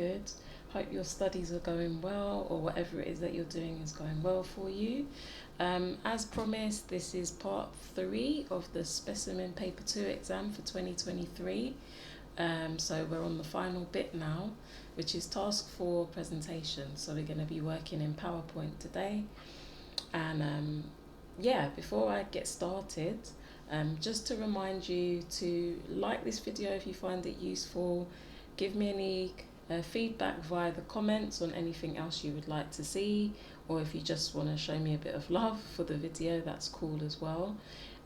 Good. Hope your studies are going well, or whatever it is that you're doing is going well for you. As promised, this is part 3 of the Specimen Paper 2 exam for 2023. So we're on the final bit now, which is task 4 presentation. So we're going to be working in PowerPoint today. And before I get started, just to remind you to like this video if you find it useful, give me any feedback via the comments on anything else you would like to see, or if you just want to show me a bit of love for the video, that's cool as well.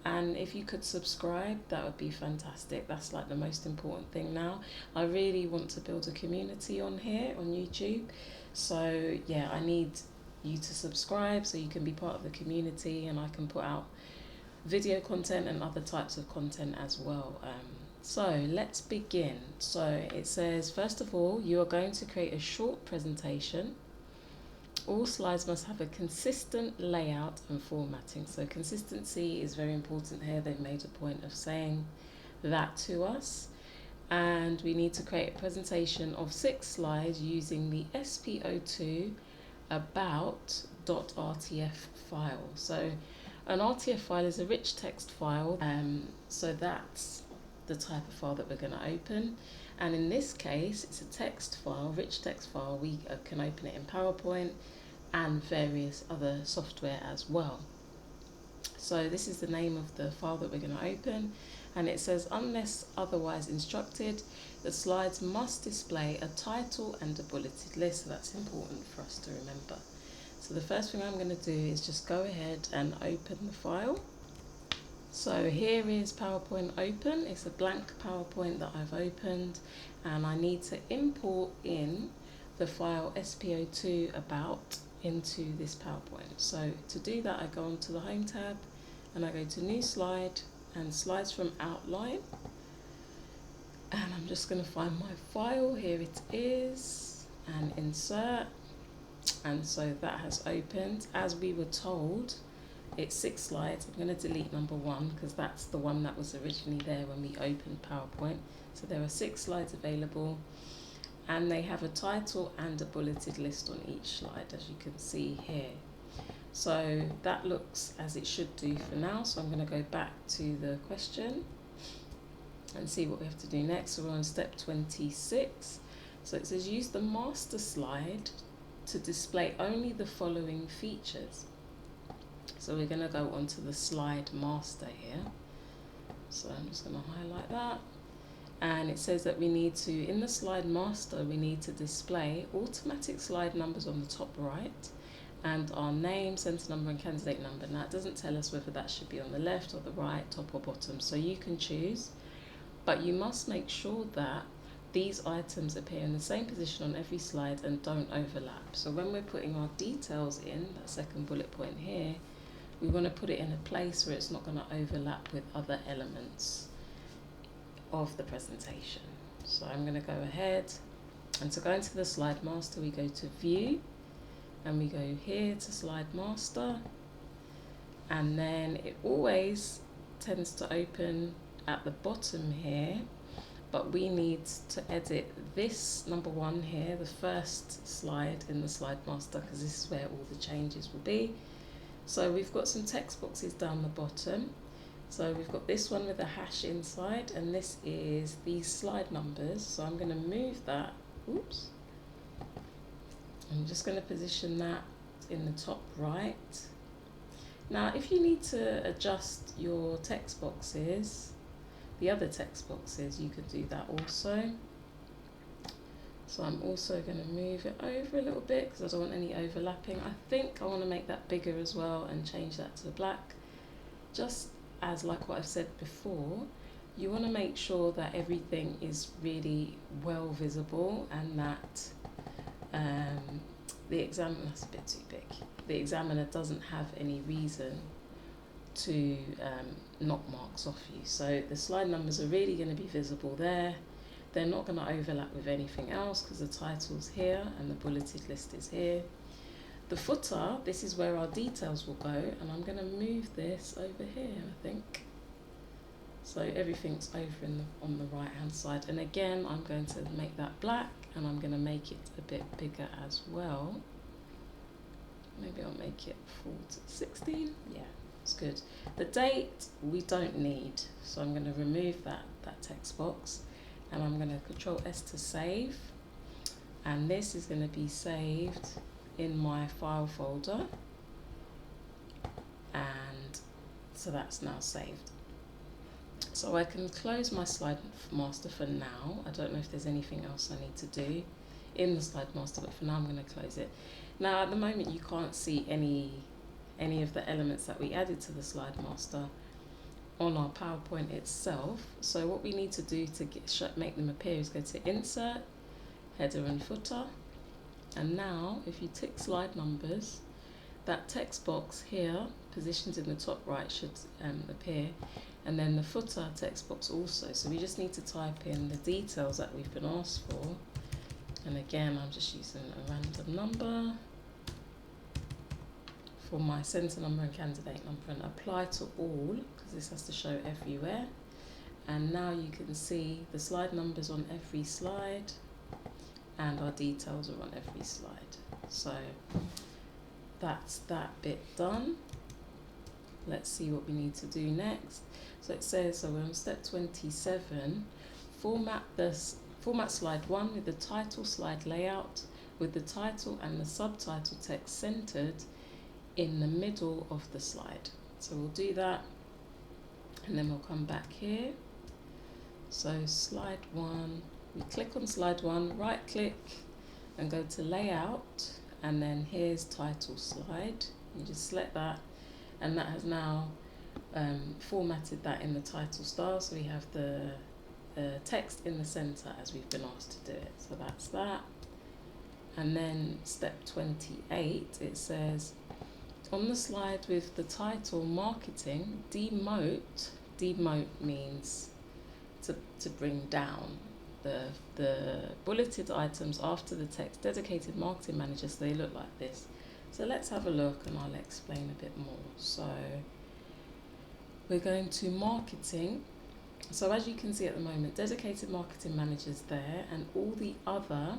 And if you could subscribe, that would be fantastic. That's like the most important thing now. I really want to build a community on here on YouTube, so yeah, I need you to subscribe so you can be part of the community and I can put out video content and other types of content as well. So let's begin. So it says, first of all, you are going to create a short presentation. All slides must have a consistent layout and formatting. So consistency is very important here. They've made a point of saying that to us. And we need to create a presentation of 6 slides using the SPO2 about.rtf file. So an RTF file is a rich text file. So that's the type of file that we're going to open, and in this case it's a text file, rich text file. We can open it in PowerPoint and various other software as well. So this is the name of the file that we're going to open, and it says, unless otherwise instructed, the slides must display a title and a bulleted list. So that's important for us to remember. So the first thing I'm going to do is just go ahead and open the file. So here is PowerPoint open. It's a blank PowerPoint that I've opened, and I need to import in the file SPO2 about into this PowerPoint. So to do that, I go onto the Home tab and I go to New Slide and Slides from Outline. And I'm just going to find my file. Here it is, and insert. And so that has opened. As we were told, it's 6 slides. I'm going to delete number 1 because that's the one that was originally there when we opened PowerPoint. So there are 6 slides available, and they have a title and a bulleted list on each slide, as you can see here. So that looks as it should do for now. So I'm going to go back to the question and see what we have to do next. So we're on step 26. So it says, use the master slide to display only the following features. So we're going to go onto the slide master here. So I'm just going to highlight that. And it says that we need to, in the slide master, we need to display automatic slide numbers on the top right, and our name, centre number and candidate number. Now it doesn't tell us whether that should be on the left or the right, top or bottom. So you can choose, but you must make sure that these items appear in the same position on every slide and don't overlap. So when we're putting our details in, that second bullet point here, we want to put it in a place where it's not going to overlap with other elements of the presentation. So I'm going to go ahead, and to go into the slide master, we go to View, and we go here to Slide Master, and then it always tends to open at the bottom here, but we need to edit this number 1 here, the first slide in the slide master, because this is where all the changes will be. So we've got some text boxes down the bottom. So we've got this one with a hash inside, and this is the slide numbers. So I'm going to move that. Oops. I'm just going to position that in the top right. Now, if you need to adjust your text boxes, the other text boxes, you could do that also. So I'm also going to move it over a little bit because I don't want any overlapping. I think I want to make that bigger as well and change that to black. Just as like what I've said before, you want to make sure that everything is really well visible, and that the examiner, that's a bit too big, the examiner doesn't have any reason to knock marks off you. So the slide numbers are really going to be visible there. They're not going to overlap with anything else because the title's here and the bulleted list is here. The footer, this is where our details will go, and I'm going to move this over here, I think. So everything's over on the right hand side. And again, I'm going to make that black, and I'm going to make it a bit bigger as well. Maybe I'll make it 16. Yeah, it's good. The date we don't need, so I'm going to remove that text box, and I'm going to Control S to save. And this is going to be saved in my file folder. And so that's now saved. So I can close my slide master for now. I don't know if there's anything else I need to do in the slide master, but for now I'm going to close it. Now at the moment you can't see any of the elements that we added to the slide master on our PowerPoint itself. So what we need to do to make them appear is go to Insert, Header and Footer, and now if you tick slide numbers, that text box here positioned in the top right should appear, and then the footer text box also. So we just need to type in the details that we've been asked for, and again I'm just using a random number for my centre number and candidate number, and apply to all because this has to show everywhere. And now you can see the slide numbers on every slide and our details are on every slide. So that's that bit done. Let's see what we need to do next. So it says, so we're on step 27, format slide 1 with the title slide layout, with the title and the subtitle text centered in the middle of the slide. So we'll do that, and then we'll come back here. So slide 1, we click on slide 1, right click and go to layout, and then here's title slide. You just select that, and that has now formatted that in the title style, so we have the text in the center as we've been asked to do it. So that's that. And then step 28, it says on the slide with the title marketing, demote means to bring down the bulleted items after the text dedicated marketing manager, so they look like this. So let's have a look and I'll explain a bit more. So we're going to marketing. So as you can see at the moment, dedicated marketing manager's there, and all the other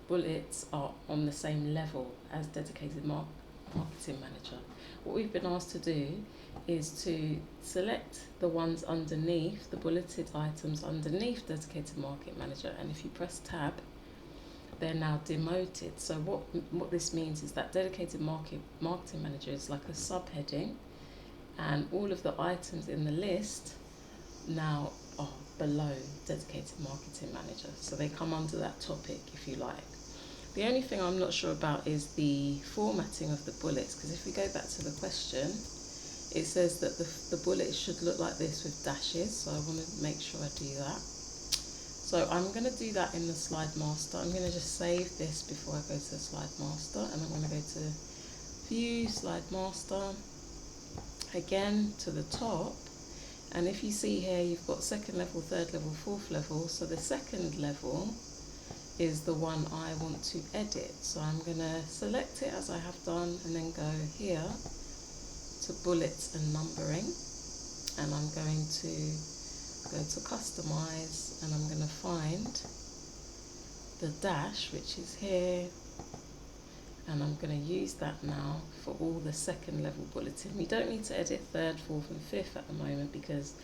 bullets are on the same level as dedicated marketing manager. What we've been asked to do is to select the ones underneath, the bulleted items underneath dedicated market manager, and if you press tab, they're now demoted. So what this means is that dedicated marketing manager is like a subheading, and all of the items in the list now are below dedicated marketing manager, so they come under that topic if you like. The only thing I'm not sure about is the formatting of the bullets, because if we go back to the question, it says that the bullets should look like this with dashes, so I want to make sure I do that. So I'm going to do that in the slide master. I'm going to just save this before I go to the slide master, and I'm going to go to view slide master, again to the top, and if you see here you've got second level, third level, fourth level. So the second level is the one I want to edit, so I'm going to select it as I have done and then go here to bullets and numbering, and I'm going to go to customize, and I'm going to find the dash, which is here, and I'm going to use that now for all the second level bulletin. We don't need to edit third, fourth and fifth at the moment because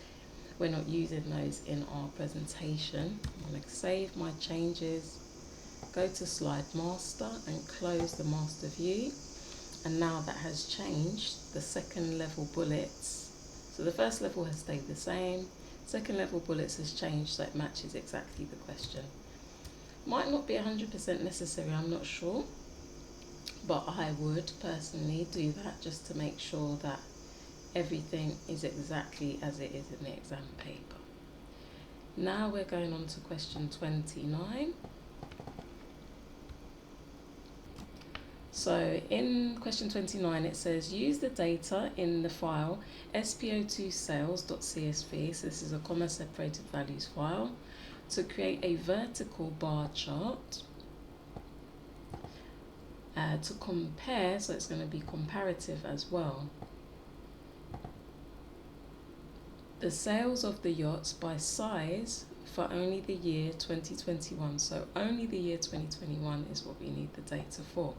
we're not using those in our presentation. I'm going to save my changes, go to slide master and close the master view, and now that has changed the second level bullets. So the first level has stayed the same, second level bullets has changed so it matches exactly the question. Might not be 100% necessary, I'm not sure, but I would personally do that just to make sure that everything is exactly as it is in the exam paper. Now we're going on to question 29. So in question 29 it says use the data in the file spo2 sales.csv, so this is a comma separated values file, to create a vertical bar chart to compare, so it's going to be comparative as well. the sales of the yachts by size for only the year 2021. So only the year 2021 is what we need the data for.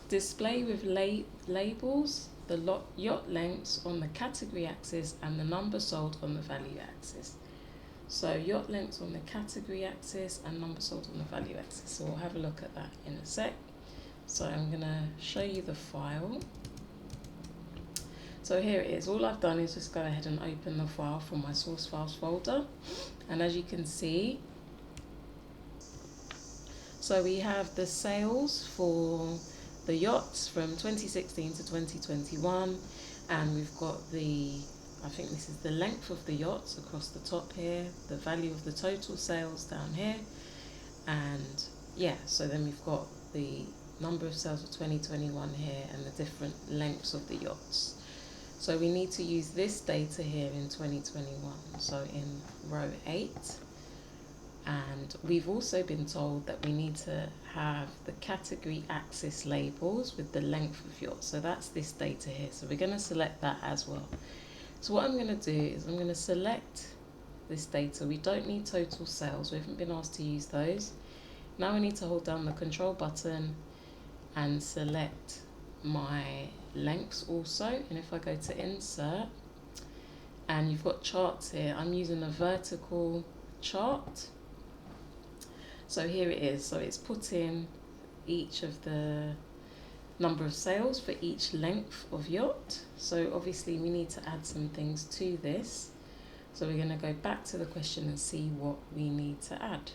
Display with labels the yacht lengths on the category axis and the number sold on the value axis. So yacht lengths on the category axis and number sold on the value axis. So we'll have a look at that in a sec. So I'm going to show you the file. So here it is. All I've done is just go ahead and open the file from my source files folder. And as you can see, so we have the sales for the yachts from 2016 to 2021, and we've got I think this is the length of the yachts across the top here, the value of the total sales down here, and yeah, so then we've got the number of sales for 2021 here and the different lengths of the yachts. So we need to use this data here in 2021, so in row 8. And we've also been told that we need to have the category axis labels with the length of yachts. So that's this data here. So we're going to select that as well. So what I'm going to do is I'm going to select this data. We don't need total sales. We haven't been asked to use those. Now I need to hold down the control button and select my lengths also. And if I go to insert, and you've got charts here, I'm using a vertical chart. So here it is. So it's put in each of the number of sales for each length of yacht. So obviously we need to add some things to this. So we're going to go back to the question and see what we need to add.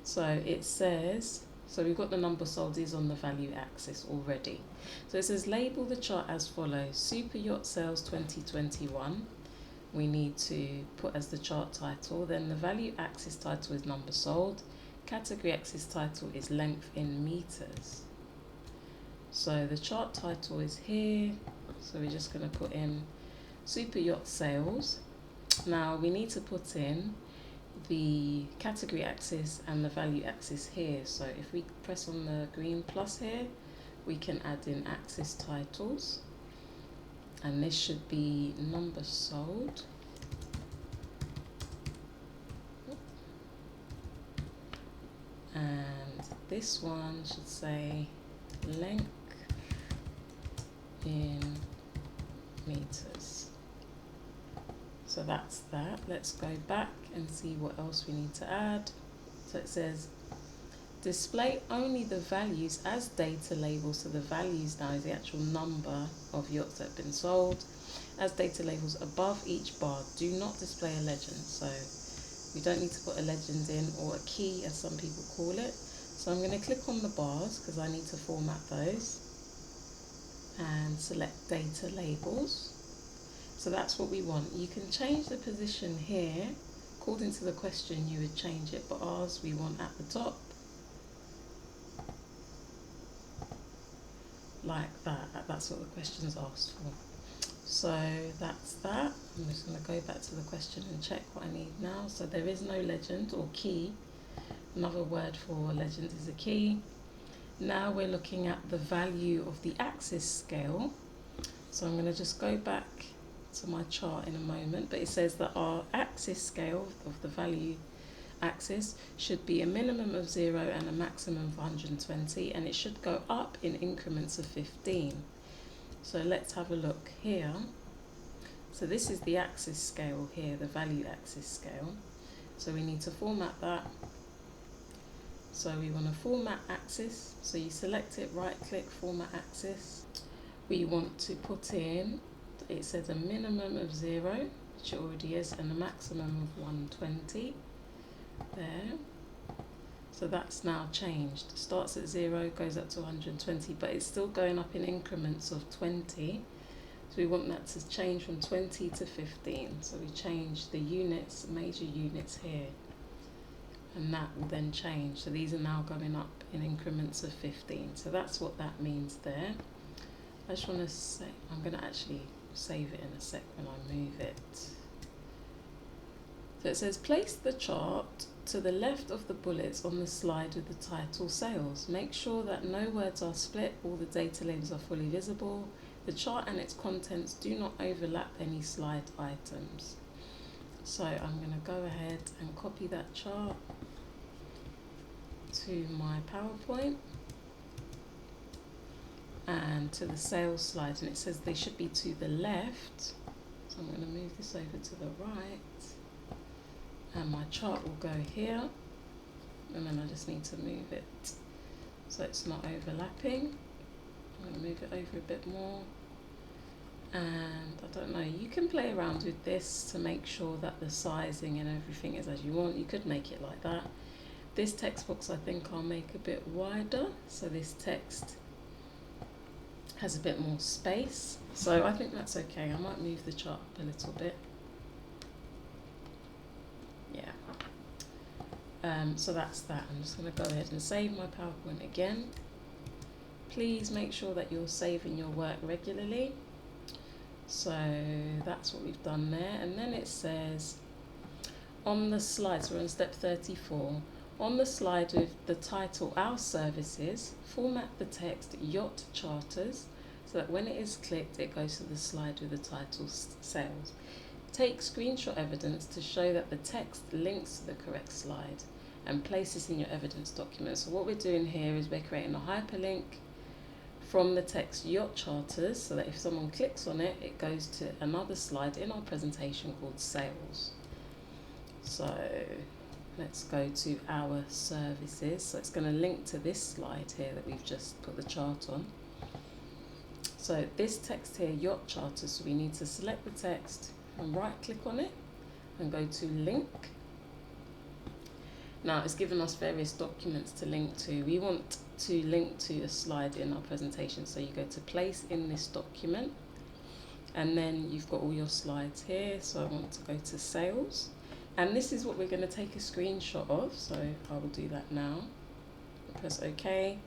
So it says, so we've got the number sold is on the value axis already. So it says label the chart as follows: Super Yacht Sales 2021. We need to put as the chart title. Then the value axis title is number sold. Category axis title is length in meters. So the chart title is here. So we're just going to put in Super Yacht Sales. Now we need to put in the category axis and the value axis here. So if we press on the green plus here, we can add in axis titles. And this should be number sold. And this one should say length in meters. So that's that. Let's go back and see what else we need to add. So it says display only the values as data labels. So the values now is the actual number of yachts that have been sold as data labels above each bar. Do not display a legend. So we don't need to put a legend in, or a key as some people call it. So I'm going to click on the bars because I need to format those and select data labels. So that's what we want. You can change the position here. According to the question you would change it, but ours we want at the top. Like that. That's what the question's asked for. So that's that. I'm just going to go back to the question and check what I need now. So there is no legend or key. Another word for legend is a key. Now we're looking at the value of the axis scale. So I'm going to just go back to my chart in a moment, but it says that our axis scale of the value axis should be a minimum of 0 and a maximum of 120, and it should go up in increments of 15. So let's have a look here. So this is the axis scale here, the value axis scale. So we need to format that. So we want to format axis. So you select it, right click, format axis. We want to put in, it says a minimum of 0, which it already is, and a maximum of 120 there. So that's now changed. Starts at 0, goes up to 120, but it's still going up in increments of 20. So we want that to change from 20 to 15. So we change the units, major units here, and that will then change. So these are now going up in increments of 15. So that's what that means there. I just want to say, I'm going to actually save it in a sec when I move it. So it says place the chart to the left of the bullets on the slide with the title sales. Make sure that no words are split, all the data labels are fully visible. The chart and its contents do not overlap any slide items. So I'm going to go ahead and copy that chart to my PowerPoint and to the sales slide, and it says they should be to the left, so I'm going to move this over to the right, and my chart will go here, and then I just need to move it so it's not overlapping. I'm going to move it over a bit more, and I don't know, you can play around with this to make sure that the sizing and everything is as you want. You could make it like that. This text box I think I'll make a bit wider, so this text has a bit more space. So I think that's okay. I might move the chart up a little bit. Yeah. So that's that. I'm just going to go ahead and save my PowerPoint again. Please make sure that you're saving your work regularly. So that's what we've done there. And then it says on the slides, we're on step 34. On the slide with the title Our Services, format the text Yacht Charters so that when it is clicked, it goes to the slide with the title Sales. Take screenshot evidence to show that the text links to the correct slide and place this in your evidence document. So what we're doing here is we're creating a hyperlink from the text Yacht Charters so that if someone clicks on it, it goes to another slide in our presentation called Sales. So let's go to Our Services. So it's going to link to this slide here that we've just put the chart on. So this text here, Yacht Charters, so we need to select the text and right click on it and go to link. Now it's given us various documents to link to. We want to link to a slide in our presentation. So you go to place in this document, and then you've got all your slides here. So I want to go to sales. And this is what we're going to take a screenshot of, so I will do that now. Press OK.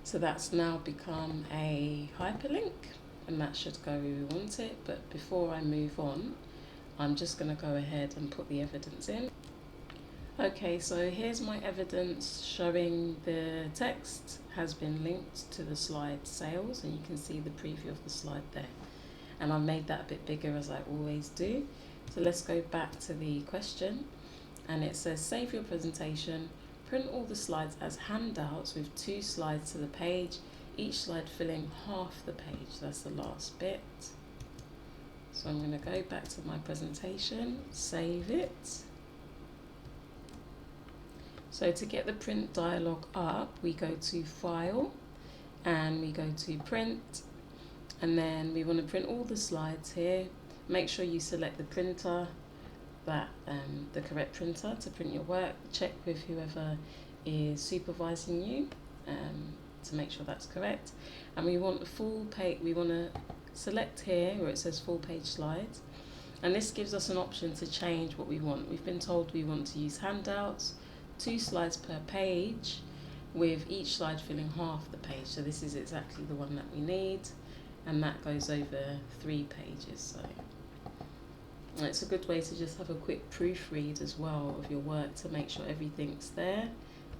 So that's now become a hyperlink, and that should go where we want it. But before I move on, I'm just going to go ahead and put the evidence in. Okay, so here's my evidence showing the text has been linked to the slide Sales, and you can see the preview of the slide there. And I've made that a bit bigger as I always do. So let's go back to the question, and it says save your presentation, print all the slides as handouts with 2 slides to the page, each slide filling half the page. That's the last bit. So I'm going to go back to my presentation, save it. So to get the print dialog up, we go to File and we go to Print, and then we want to print all the slides here. Make sure you select the printer, the correct printer to print your work. Check with whoever is supervising you to make sure that's correct. And we want a full page. We want to select here where it says full page slides, and this gives us an option to change what we want. We've been told we want to use handouts, 2 slides per page, with each slide filling half the page. So this is exactly the one that we need, and that goes over 3 pages. So it's a good way to just have a quick proofread as well of your work to make sure everything's there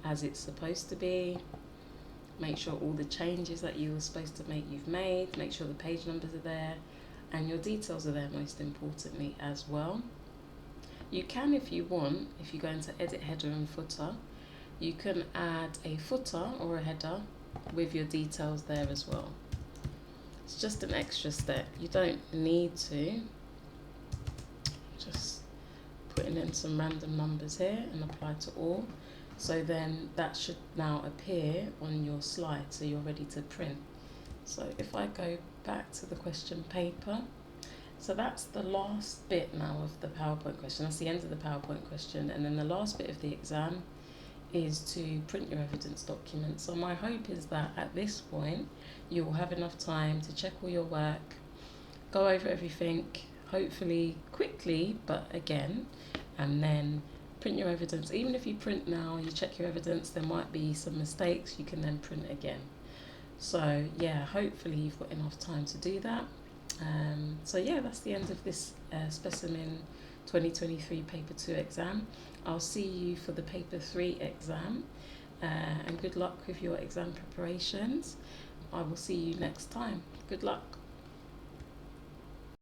as it's supposed to be. Make sure all the changes that you were supposed to make you've made. Make sure the page numbers are there and your details are there, most importantly, as well. You can, if you want, if you go into edit header and footer, you can add a footer or a header with your details there as well. It's just an extra step. You don't need to. Just putting in some random numbers here and apply to all. So then that should now appear on your slide, so you're ready to print. So if I go back to the question paper, so that's the last bit now of the PowerPoint question. That's the end of the PowerPoint question, and then the last bit of the exam is to print your evidence document. So my hope is that at this point you will have enough time to check all your work, go over everything, hopefully quickly, but again, and then print your evidence. Even if you print now, you check your evidence, there might be some mistakes, you can then print again. So yeah, hopefully you've got enough time to do that. So yeah, that's the end of this Specimen 2023 Paper 2 exam. I'll see you for the Paper 3 exam, and good luck with your exam preparations. I will see you next time. Good luck.